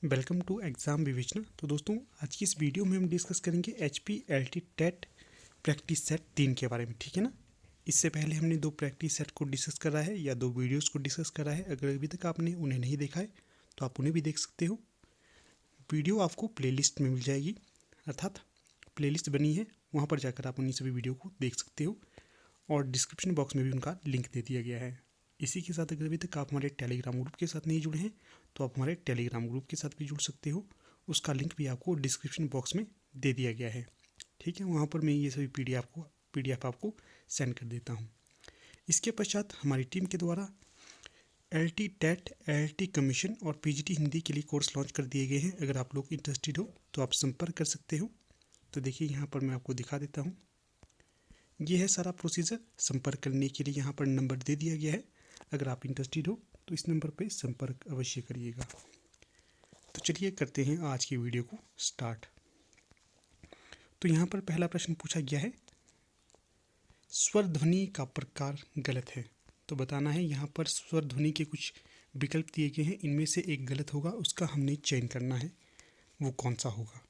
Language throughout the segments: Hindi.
वेलकम टू एग्ज़ाम विवेचना। तो दोस्तों, आज की इस वीडियो में हम डिस्कस करेंगे HPLT टेट प्रैक्टिस सेट 3 के बारे में, ठीक है ना। इससे पहले हमने 2 प्रैक्टिस सेट को डिस्कस करा है या 2 वीडियोस को डिस्कस करा है। अगर अभी तक आपने उन्हें नहीं देखा है तो आप उन्हें भी देख सकते हो। वीडियो आपको प्लेलिस्ट में मिल जाएगी, अर्थात प्लेलिस्ट बनी है, वहाँ पर जाकर आप उन्हीं सभी वीडियो को देख सकते हो और डिस्क्रिप्शन बॉक्स में भी उनका लिंक दे दिया गया है। इसी के साथ अगर अभी तक आप हमारे टेलीग्राम ग्रुप के साथ नहीं जुड़े हैं तो आप हमारे टेलीग्राम ग्रुप के साथ भी जुड़ सकते हो। उसका लिंक भी आपको डिस्क्रिप्शन बॉक्स में दे दिया गया है, ठीक है। वहाँ पर मैं ये सभी PDF आपको सेंड कर देता हूँ। इसके पश्चात हमारी टीम के द्वारा LT टेट, LT कमीशन और PGT हिंदी के लिए कोर्स लॉन्च कर दिए गए हैं। अगर आप लोग इंटरेस्टेड हो तो आप संपर्क कर सकते हो। तो देखिए, यहाँ पर मैं आपको दिखा देता हूँ। ये है सारा प्रोसीजर। संपर्क करने के लिए यहाँ पर नंबर दे दिया गया है। अगर आप इंटरेस्टेड हो तो इस नंबर पर संपर्क अवश्य करिएगा। तो चलिए करते हैं आज की वीडियो को स्टार्ट। तो यहाँ पर पहला प्रश्न पूछा गया है, स्वर ध्वनि का प्रकार गलत है। तो बताना है, यहाँ पर स्वर ध्वनि के कुछ विकल्प दिए गए हैं, इनमें से एक गलत होगा, उसका हमने चयन करना है, वो कौन सा होगा।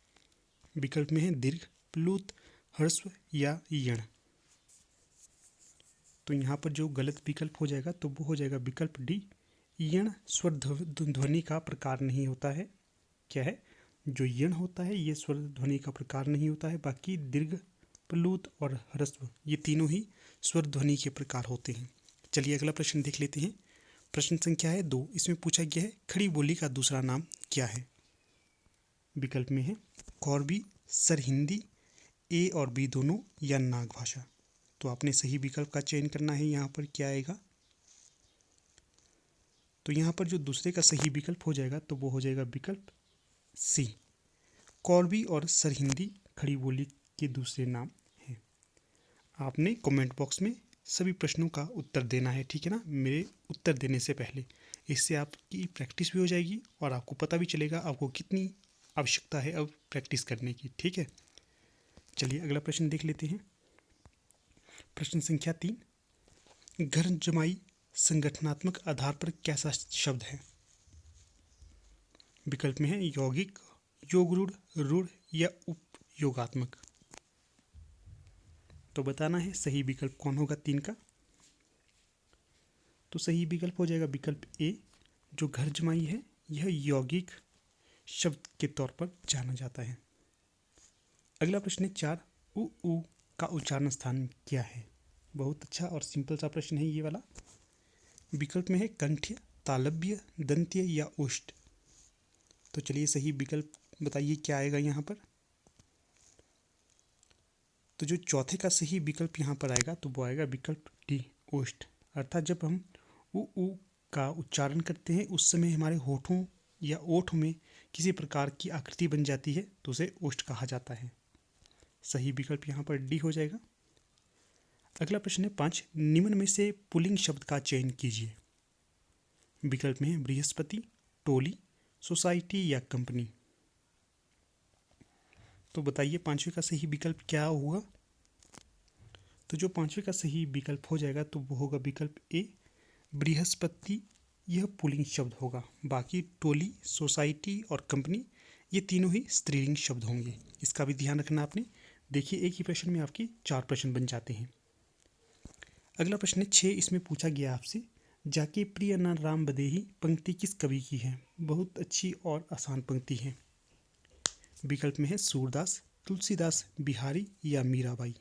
विकल्प में है दीर्घ, प्लुत, ह्रस्व या यण। तो यहाँ पर जो गलत विकल्प हो जाएगा तो वो हो जाएगा विकल्प डी, यण स्वर ध्वनि का प्रकार नहीं होता है। क्या है, जो यण होता है ये स्वर ध्वनि का प्रकार नहीं होता है। बाकी दीर्घ, प्लुत और ह्रस्व ये तीनों ही स्वर ध्वनि के प्रकार होते हैं। चलिए अगला प्रश्न देख लेते हैं। प्रश्न संख्या है 2। इसमें पूछा गया है, खड़ी बोली का दूसरा नाम क्या है। विकल्प में है कौरवी, सरहिंदी, A और B दोनों या नाग भाषा। तो आपने सही विकल्प का चयन करना है। यहाँ पर क्या आएगा, तो यहाँ पर जो दूसरे का सही विकल्प हो जाएगा तो वो हो जाएगा विकल्प सी, कौरवी और सरहिंदी खड़ी बोली के दूसरे नाम हैं। आपने कमेंट बॉक्स में सभी प्रश्नों का उत्तर देना है, ठीक है ना, मेरे उत्तर देने से पहले। इससे आपकी प्रैक्टिस भी हो जाएगी और आपको पता भी चलेगा आपको कितनी आवश्यकता है अब प्रैक्टिस करने की, ठीक है। चलिए अगला प्रश्न देख लेते हैं। प्रश्न संख्या 3, घर जमाई संगठनात्मक आधार पर कैसा शब्द है। विकल्प में है यौगिक, योगरूढ़, रूढ़ या उपयोगात्मक। तो बताना है सही विकल्प कौन होगा 3 का। तो सही विकल्प हो जाएगा विकल्प ए, जो घर जमाई है यह यौगिक शब्द के तौर पर जाना जाता है। अगला प्रश्न है 4, उ का उच्चारण स्थान क्या है। बहुत अच्छा और सिंपल सा प्रश्न है ये वाला। विकल्प में है कंठ्य, तालव्य, दंत्य या ओष्ठ। तो चलिए सही विकल्प बताइए क्या आएगा यहाँ पर। तो जो चौथे का सही विकल्प यहाँ पर आएगा तो वो आएगा विकल्प डी, ओष्ठ। अर्थात जब हम उ का उच्चारण करते हैं उस समय हमारे होठों या ओठ में किसी प्रकार की आकृति बन जाती है तो उसे ओष्ठ कहा जाता है। सही विकल्प यहाँ पर डी हो जाएगा। अगला प्रश्न है 5, निम्न में से पुल्लिंग शब्द का चयन कीजिए। विकल्प में है बृहस्पति, टोली, सोसाइटी या कंपनी। तो बताइए 5वें का सही विकल्प क्या होगा। तो जो 5वें का सही विकल्प हो जाएगा तो वो होगा विकल्प ए, बृहस्पति यह पुल्लिंग शब्द होगा। बाकी टोली, सोसाइटी और कंपनी ये तीनों ही स्त्रीलिंग शब्द होंगे। इसका भी ध्यान रखना आपने। देखिए एक ही प्रश्न में आपके 4 प्रश्न बन जाते हैं। अगला प्रश्न है 6। इसमें पूछा गया आपसे, जाके प्रिय न राम बदेही पंक्ति किस कवि की है। बहुत अच्छी और आसान पंक्ति है। विकल्प में है सूरदास, तुलसीदास, बिहारी या मीराबाई।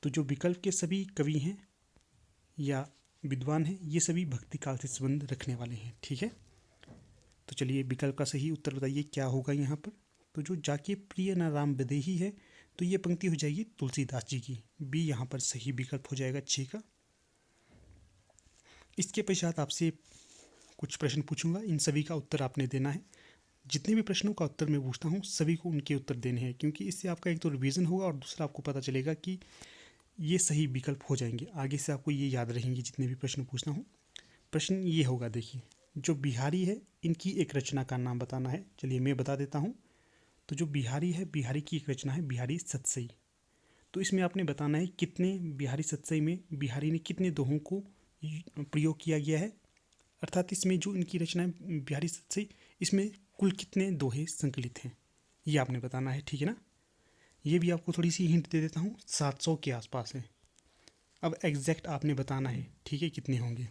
तो जो विकल्प के सभी कवि हैं या विद्वान हैं ये सभी भक्ति काल से संबंध रखने वाले हैं, ठीक है। तो चलिए विकल्प का सही उत्तर बताइए क्या होगा यहाँ पर। तो जो जाके प्रिय न राम बदेही है तो ये पंक्ति हो जाएगी तुलसीदास जी की। बी यहाँ पर सही विकल्प हो जाएगा 6 का। इसके पश्चात आपसे कुछ प्रश्न पूछूंगा, इन सभी का उत्तर आपने देना है। जितने भी प्रश्नों का उत्तर मैं पूछता हूँ सभी को उनके उत्तर देने हैं, क्योंकि इससे आपका एक तो रिवीजन होगा और दूसरा आपको पता चलेगा कि ये सही विकल्प हो जाएंगे। आगे से आपको ये याद रहेंगे जितने भी प्रश्न पूछना हूँ। प्रश्न ये होगा, देखिए जो बिहारी है इनकी एक रचना का नाम बताना है। चलिए मैं बता देता हूँ। तो जो बिहारी है, बिहारी की एक रचना है बिहारी सतसई। तो इसमें आपने बताना है कितने बिहारी सतसई में बिहारी ने कितने दोहों को प्रयोग किया गया है। अर्थात इसमें जो इनकी रचना है बिहारी से, इसमें कुल कितने दोहे संकलित हैं ये आपने बताना है, ठीक है ना। ये भी आपको थोड़ी सी हिंट दे देता हूँ, 700 के आसपास है। अब एग्जैक्ट आपने बताना है, ठीक है, कितने होंगे।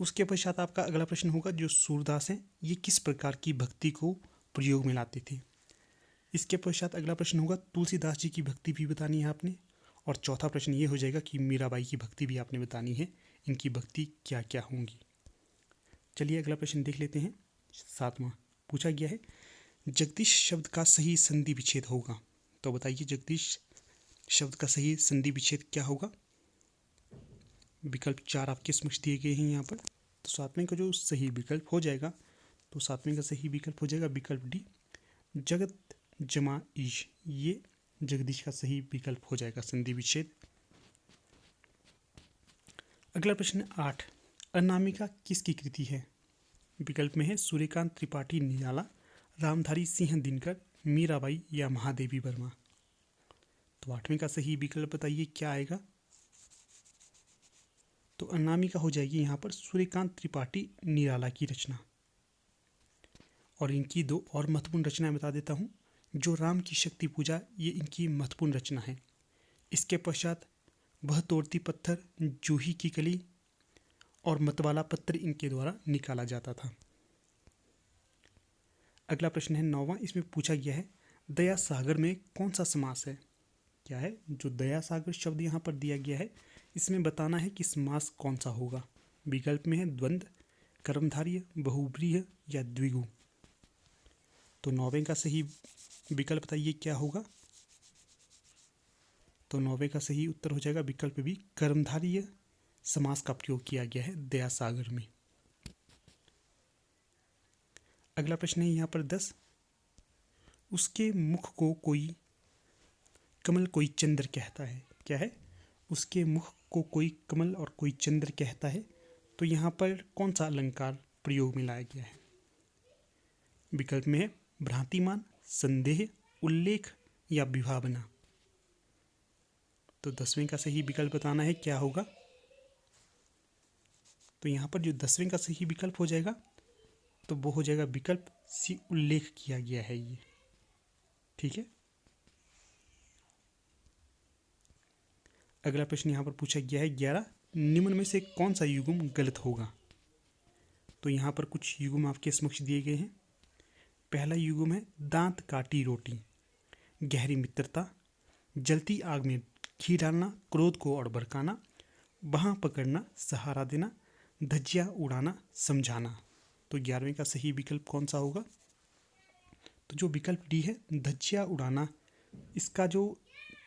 उसके पश्चात आपका अगला प्रश्न होगा, जो सूरदास हैं ये किस प्रकार की भक्ति को प्रयोग में लाते थे। इसके पश्चात अगला प्रश्न होगा, तुलसीदास जी की भक्ति भी बतानी है आपने। और चौथा प्रश्न ये हो जाएगा कि मीराबाई की भक्ति भी आपने बतानी है, इनकी भक्ति क्या क्या होंगी। चलिए अगला प्रश्न देख लेते हैं। 7वां पूछा गया है, जगदीश शब्द का सही संधि विच्छेद होगा। तो बताइए जगदीश शब्द का सही संधि विच्छेद क्या होगा। विकल्प 4 आपके समक्ष दिए गए हैं यहाँ पर। तो 7वें का जो सही विकल्प हो जाएगा, तो 7वें का सही विकल्प हो जाएगा विकल्प डी, जगत जमा ईश। ये जगदीश का सही विकल्प हो जाएगा संधि विच्छेद। अगला प्रश्न 8, अनामिका किसकी कृति है। विकल्प में है सूर्यकांत त्रिपाठी निराला, रामधारी सिंह दिनकर, मीराबाई या महादेवी वर्मा। तो 8वें का सही विकल्प बताइए क्या आएगा। तो अनामिका हो जाएगी यहाँ पर सूर्यकांत त्रिपाठी निराला की रचना। और इनकी दो और महत्वपूर्ण रचनाएं बता देता हूँ। जो राम की शक्ति पूजा, ये इनकी महत्वपूर्ण रचना है। इसके पश्चात वह तोड़ती पत्थर, जूही की कली और मतवाला पत्र इनके द्वारा निकाला जाता था। अगला प्रश्न है 9वां। इसमें पूछा गया है, दया सागर में कौन सा समास है। क्या है जो दया सागर शब्द यहाँ पर दिया गया है, इसमें बताना है कि समास कौन सा होगा। विकल्प में है द्वंद्व, कर्मधारय, बहुब्रीहि या द्विगु। तो 9वें का सही विकल्प बताइए क्या होगा। तो 9वें का सही उत्तर हो जाएगा विकल्प बी, कर्मधारय समास का प्रयोग किया गया है दया सागर में। अगला प्रश्न है यहाँ पर 10, उसके मुख को कोई कमल कोई चंद्र कहता है। क्या है, उसके मुख को कोई कमल और कोई चंद्र कहता है। तो यहाँ पर कौन सा अलंकार प्रयोग में लाया गया है। विकल्प में है भ्रांतिमान, संदेह, उल्लेख या विभावना। तो 10वें का सही विकल्प बताना है क्या होगा। तो यहाँ पर जो 10वें का सही विकल्प हो जाएगा, तो वो हो जाएगा विकल्प सी, उल्लेख किया गया है ये, ठीक है। अगला प्रश्न यहाँ पर पूछा गया है 11, निम्न में से कौन सा युग्म गलत होगा। तो यहाँ पर कुछ युग्म आपके समक्ष दिए गए हैं। पहला युग्म है दांत काटी रोटी, गहरी मित्रता, जलती आग में घी डालना, क्रोध को और भड़काना, बाँह पकड़ना, सहारा देना, धज्जियाँ उड़ाना, समझाना। तो 11वें का सही विकल्प कौन सा होगा। तो जो विकल्प डी है धज्जियाँ उड़ाना, इसका जो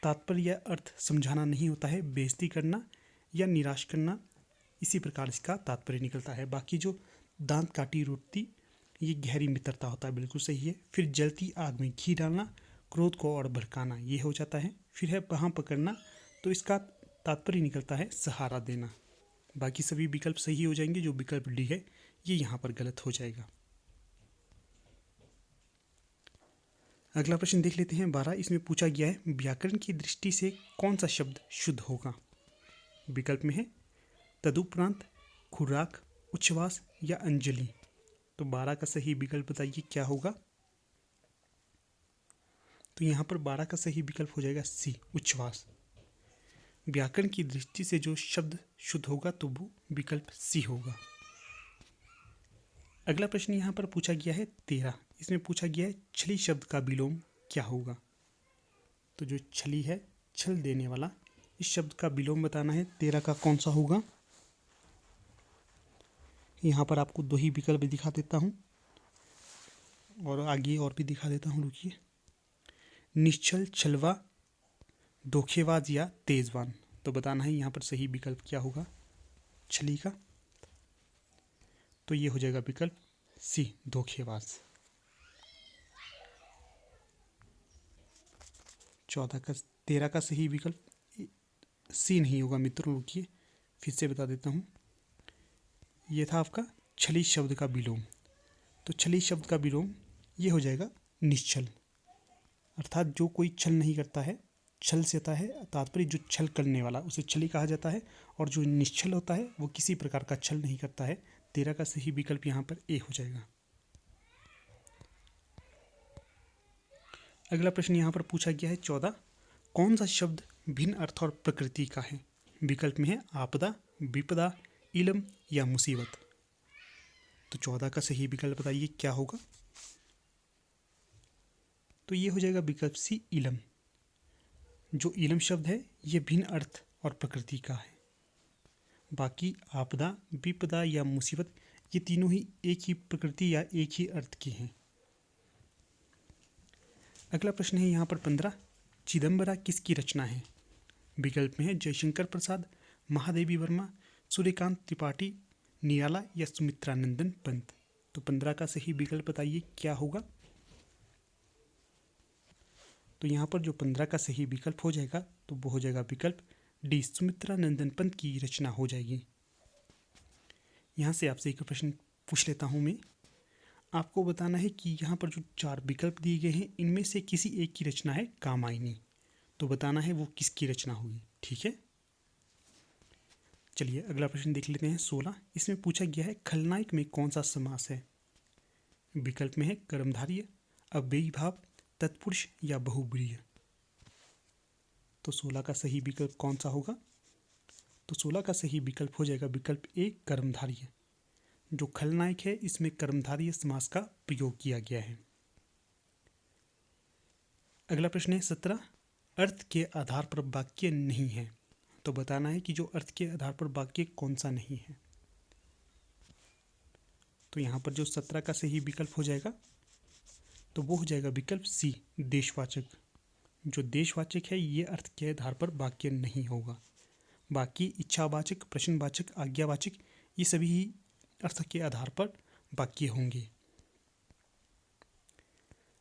तात्पर्य या अर्थ समझाना नहीं होता है, बेइज्जती करना या निराश करना, इसी प्रकार इसका तात्पर्य निकलता है। बाकी जो दांत काटी रोटी, ये गहरी मित्रता होता है, बिल्कुल सही है। फिर जलती आग में घी डालना, क्रोध को और भड़काना, ये हो जाता है। फिर है बाँह पकड़ना, तो इसका तात्पर्य निकलता है सहारा देना। बाकी सभी विकल्प सही हो जाएंगे, जो विकल्प डी है ये यहाँ पर गलत हो जाएगा। अगला प्रश्न देख लेते हैं 12। इसमें पूछा गया है व्याकरण की दृष्टि से कौन सा शब्द शुद्ध होगा। विकल्प में है तदुपरांत, खुराक, उच्छ्वास या अंजलि। तो 12 का सही विकल्प बताइए क्या होगा। तो यहाँ पर 12 का सही विकल्प हो जाएगा सी, उच्छ्वास। व्याकरण की दृष्टि से जो शब्द शुद्ध होगा तो वो विकल्प सी होगा। अगला प्रश्न यहाँ पर पूछा गया है 13। इसमें पूछा गया है छली शब्द का विलोम क्या होगा। तो जो छली है, छल देने वाला, इस शब्द का विलोम बताना है। 13 का कौन सा होगा। यहाँ पर आपको 2 ही विकल्प दिखा देता हूँ और आगे और भी दिखा देता हूँ, रुकिए। निश्चल, छलवा, धोखेबाज या तेजवान। तो बताना है यहाँ पर सही विकल्प क्या होगा छली का। तो ये हो जाएगा विकल्प सी, धोखेबाज। 13 का सही विकल्प सी नहीं होगा मित्रों, रुकिए फिर से बता देता हूँ। ये था आपका छली शब्द का विलोम। तो छली शब्द का विलोम ये हो जाएगा निश्चल, अर्थात जो कोई छल नहीं करता है, छल से आता है तात्पर्य जो छल करने वाला, उसे छली कहा जाता है। और जो निश्चल होता है वो किसी प्रकार का छल नहीं करता है, 13 का सही विकल्प यहाँ पर ए हो जाएगा। अगला प्रश्न यहाँ पर पूछा गया है 14, कौन सा शब्द भिन्न अर्थ और प्रकृति का है? विकल्प में है आपदा, विपदा, इलम या मुसीबत। तो 14 का सही विकल्प बताइए क्या होगा? तो ये हो जाएगा विकल्प सी, इलम। जो इलम शब्द है ये भिन्न अर्थ और प्रकृति का है। बाकी आपदा, विपदा या मुसीबत ये तीनों ही एक ही प्रकृति या एक ही अर्थ के हैं। अगला प्रश्न है यहाँ पर 15, चिदम्बरा किसकी रचना है? विकल्प में है जयशंकर प्रसाद, महादेवी वर्मा, सूर्यकांत त्रिपाठी, निराला या सुमित्रा नंदन पंत। तो 15 का सही विकल्प बताइए क्या होगा? तो यहाँ पर जो 15 का सही विकल्प हो जाएगा तो वो हो जाएगा विकल्प डी, सुमित्रा नंदन पंत की रचना हो जाएगी। यहाँ से आपसे एक प्रश्न पूछ लेता हूँ मैं। आपको बताना है कि यहाँ पर जो 4 विकल्प दिए गए हैं इनमें से किसी एक की रचना है कामायनी। तो बताना है वो किसकी रचना होगी, ठीक है। चलिए अगला प्रश्न देख लेते हैं 16। इसमें पूछा गया है खलनायक में कौन सा समास है? विकल्प में है कर्मधारय, अव्ययी भाव, तत्पुरुष या बहुब्रीहि। तो 16 का सही विकल्प कौन सा होगा? तो 16 का सही विकल्प हो जाएगा विकल्प ए, कर्मधारय। जो खलनायक है इसमें कर्मधारय समास का प्रयोग किया गया है। अगला प्रश्न है 17, अर्थ के आधार पर वाक्य नहीं है। तो बताना है कि जो अर्थ के आधार पर वाक्य कौन सा नहीं है। तो यहाँ पर जो 17 का सही विकल्प हो जाएगा तो वो हो जाएगा विकल्प सी, देशवाचक। जो देशवाचक है ये अर्थ के आधार पर वाक्य नहीं होगा। बाकी इच्छावाचक, प्रश्नवाचक, आज्ञावाचक ये सभी ही अर्थ के आधार पर वाक्य होंगे।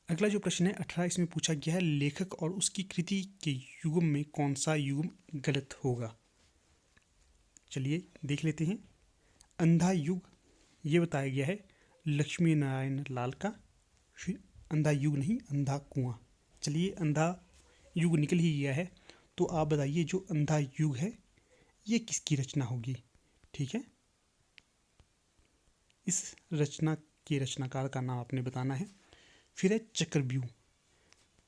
अगला जो प्रश्न है 18, इसमें पूछा गया है लेखक और उसकी कृति के युग्म में कौन सा युग्म गलत होगा? चलिए देख लेते हैं। अंधा युग ये बताया गया है लक्ष्मी नारायण लाल का, फिर अंधा युग नहीं, अंधा कुआं। चलिए अंधा युग निकल ही गया है, तो आप बताइए जो अंधा युग है ये किसकी रचना होगी, ठीक है। इस रचना के रचनाकार का नाम आपने बताना है। फिर है चक्रव्यूह,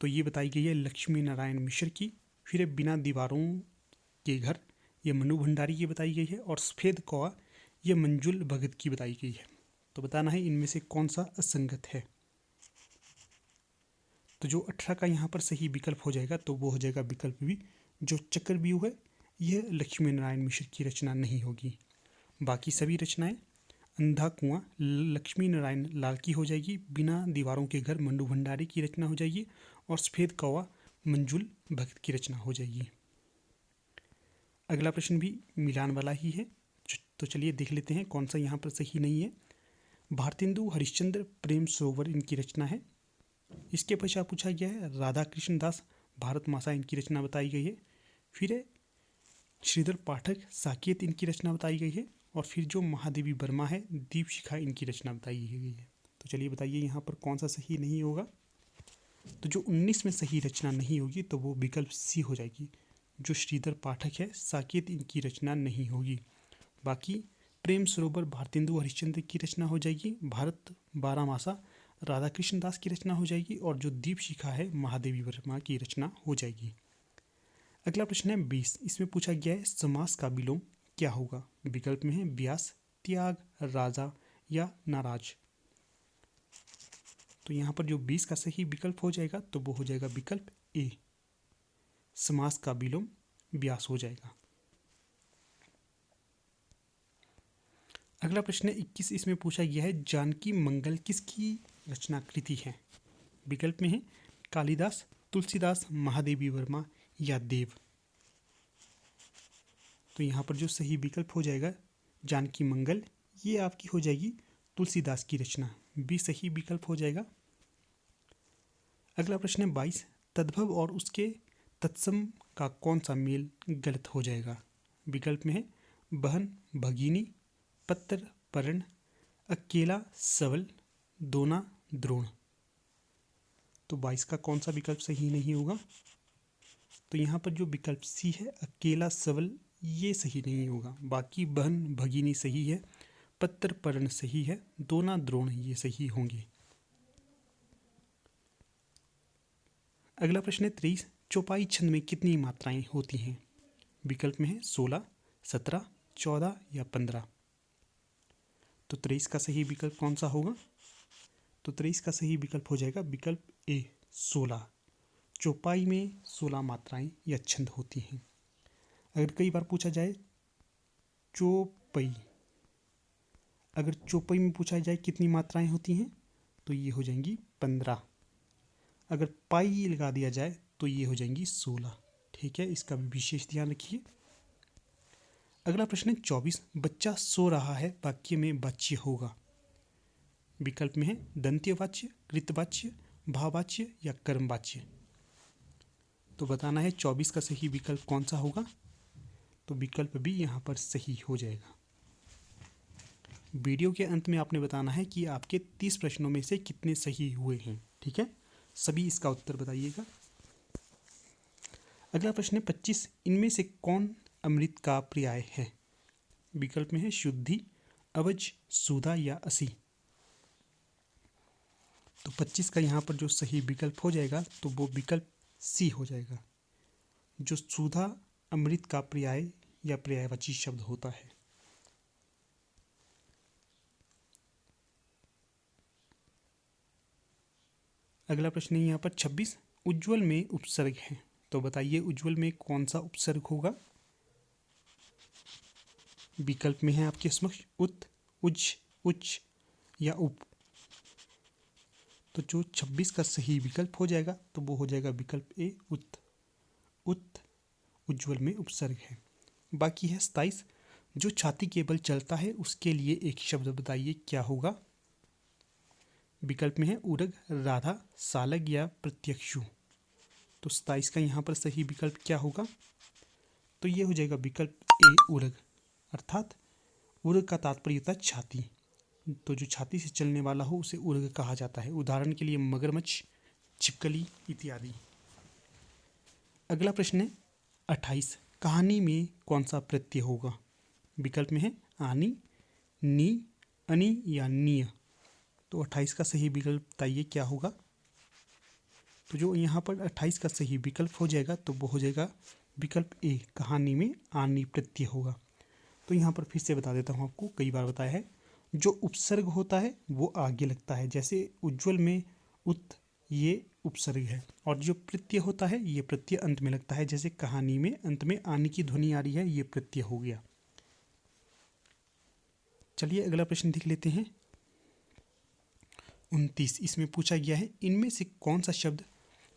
तो ये बताई गई है लक्ष्मी नारायण मिश्र की। फिर है बिना दीवारों के घर, ये मनु भंडारी की बताई गई है। और सफ़ेद कौवा ये मंजुल भगत की बताई गई है। तो बताना है इनमें से कौन सा असंगत है। तो जो 18 का यहाँ पर सही विकल्प हो जाएगा तो वो हो जाएगा विकल्प भी, जो चक्रव्यूह है यह लक्ष्मी नारायण मिश्र की रचना नहीं होगी। बाकी सभी रचनाएं अंधा कुआं लक्ष्मी नारायण लाल की हो जाएगी, बिना दीवारों के घर मनु भंडारी की रचना हो जाएगी, और सफ़ेद कौवा मंजुल भगत की रचना हो जाएगी। अगला प्रश्न भी मिलान वाला ही है, तो चलिए देख लेते हैं कौन सा यहाँ पर सही नहीं है। भारतेंदु हरिश्चंद्र प्रेम सरोवर इनकी रचना है। इसके पश्चात पूछा गया है राधा कृष्ण दास भारत मासा इनकी रचना बताई गई है। फिर है श्रीधर पाठक साकेत इनकी रचना बताई गई है। और फिर जो महादेवी वर्मा है दीपशिखा इनकी रचना बताई गई है। तो चलिए बताइए यहाँ पर कौन सा सही नहीं होगा। तो जो 19 में सही रचना नहीं होगी तो वो विकल्प सी हो जाएगी, जो श्रीधर पाठक है साकेत इनकी रचना नहीं होगी। बाकी प्रेम सरोवर भारतेंदु हरिश्चंद्र की रचना हो जाएगी, भारत बारामासा राधा कृष्ण दास की रचना हो जाएगी, और जो दीपशिखा है महादेवी वर्मा की रचना हो जाएगी। अगला प्रश्न है 20। इसमें पूछा गया है समास का विलोम क्या होगा? विकल्प में है व्यास, त्याग, राजा या नाराज। तो यहाँ पर जो 20 का सही विकल्प हो जाएगा तो वो हो जाएगा विकल्प ए, समास का विलोम व्यास हो जाएगा। अगला प्रश्न है 21। इसमें पूछा गया है जानकी मंगल किसकी रचना कृति है? विकल्प में है कालिदास, तुलसीदास, महादेवी वर्मा या देव। तो यहाँ पर जो सही विकल्प हो जाएगा जानकी मंगल, ये आपकी हो जाएगी तुलसीदास की रचना, भी सही विकल्प हो जाएगा। अगला प्रश्न है 22। तद्भव और उसके तत्सम का कौन सा मेल गलत हो जाएगा? विकल्प में है बहन, भगिनी, पत्र, पर्ण, अकेला, सबल, दोना, द्रोण। तो 22 का कौन सा विकल्प सही नहीं होगा? तो यहाँ पर जो विकल्प सी है अकेला, सबल, ये सही नहीं होगा। बाकी बहन, भगिनी सही है, पत्र पर्ण सही है, दोना द्रोण ये सही होंगे। अगला प्रश्न है 23, चौपाई छंद में कितनी मात्राएं होती हैं? विकल्प में है 16, 17, 14 या 15। तो 23 का सही विकल्प कौन सा होगा? तो 23 का सही विकल्प हो जाएगा विकल्प ए 16। चौपाई में 16 मात्राएं या छंद होती हैं। अगर कई बार पूछा जाए चौपई, अगर चौपई में पूछा जाए कितनी मात्राएं होती हैं तो ये हो जाएंगी 15। अगर पाई लगा दिया जाए तो ये हो जाएंगी 16। ठीक है, इसका भी विशेष ध्यान रखिए। अगला प्रश्न है 24, बच्चा सो रहा है वाक्य में वाच्य होगा। विकल्प में है दंत्यवाच्य, कृतवाच्य, भाववाच्य या कर्मवाच्य। तो बताना है 24 का सही विकल्प कौन सा होगा। तो विकल्प भी यहाँ पर सही हो जाएगा। वीडियो के अंत में आपने बताना है कि आपके 30 प्रश्नों में से कितने सही हुए हैं। ठीक है, सभी इसका उत्तर बताइएगा। अगला प्रश्न है 25, इनमें से कौन अमृत का पर्याय है? विकल्प में है शुद्धि, अवज, सुधा या असी। तो 25 का यहाँ पर जो सही विकल्प हो जाएगा तो वो विकल्प सी हो जाएगा, जो सुधा अमृत का पर्याय या पर्यायवाची शब्द होता है। अगला प्रश्न है यहाँ पर 26, उज्ज्वल में उपसर्ग है। तो बताइए उज्ज्वल में कौन सा उपसर्ग होगा। विकल्प में है आपके समक्ष उत, उज, उच्च या उप। तो जो 26 का सही विकल्प हो जाएगा तो वो हो जाएगा विकल्प ए उत। उत उज्ज्वल में उपसर्ग है। बाकी है 27, जो छाती के बल चलता है उसके लिए एक शब्द बताइए क्या होगा। विकल्प में है उरग, राधा, सालग या प्रत्यक्षु। तो 27 का यहाँ पर सही विकल्प क्या होगा। तो ये हो जाएगा विकल्प ए उरग, अर्थात उरग का तात्पर्य होता है छाती। तो जो छाती से चलने वाला हो उसे उरग कहा जाता है। उदाहरण के लिए मगरमच्छ, छिपकली इत्यादि। अगला प्रश्न है 28, कहानी में कौन सा प्रत्यय होगा। विकल्प में है आनी, नी, अनि या निय। तो 28 का सही विकल्प बताइए क्या होगा। तो जो यहाँ पर 28 का सही विकल्प हो जाएगा तो वो हो जाएगा विकल्प ए, कहानी में आनी प्रत्यय होगा। तो यहाँ पर फिर से बता देता हूँ, आपको कई बार बताया है, जो उपसर्ग होता है वो आगे लगता है। जैसे उज्ज्वल में उत ये उपसर्ग है, और जो प्रत्यय होता है ये प्रत्यय अंत में लगता है। जैसे कहानी में अंत में आने की ध्वनि आ रही है, ये प्रत्यय हो गया। चलिए अगला प्रश्न देख लेते हैं 29, इसमें पूछा गया है इनमें से कौन सा शब्द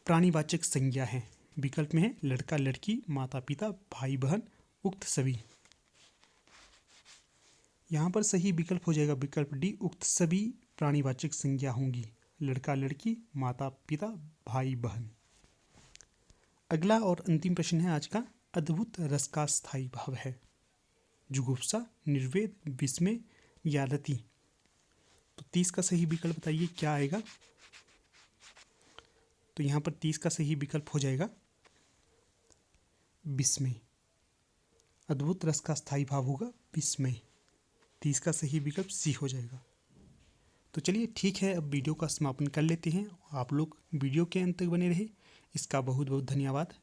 प्राणीवाचक संज्ञा है। विकल्प में है लड़का, लड़की, माता पिता, भाई बहन, उक्त सभी। यहाँ पर सही विकल्प हो जाएगा विकल्प डी, उक्त सभी प्राणीवाचक संज्ञा होंगी। लड़का, लड़की, माता पिता, भाई बहन। अगला और अंतिम प्रश्न है आज का, अद्भुत रस का स्थायी भाव है। जुगुप्सा, निर्वेद, विस्मय या रति। तो 30 का सही विकल्प बताइए क्या आएगा। तो यहाँ पर 30 का सही विकल्प हो जाएगा विस्मय। अद्भुत रस का स्थायी भाव होगा विस्मय। 30 का सही विकल्प सी हो जाएगा। तो चलिए ठीक है, अब वीडियो का समापन कर लेते हैं। आप लोग वीडियो के अंत तक बने रहे, इसका बहुत बहुत धन्यवाद।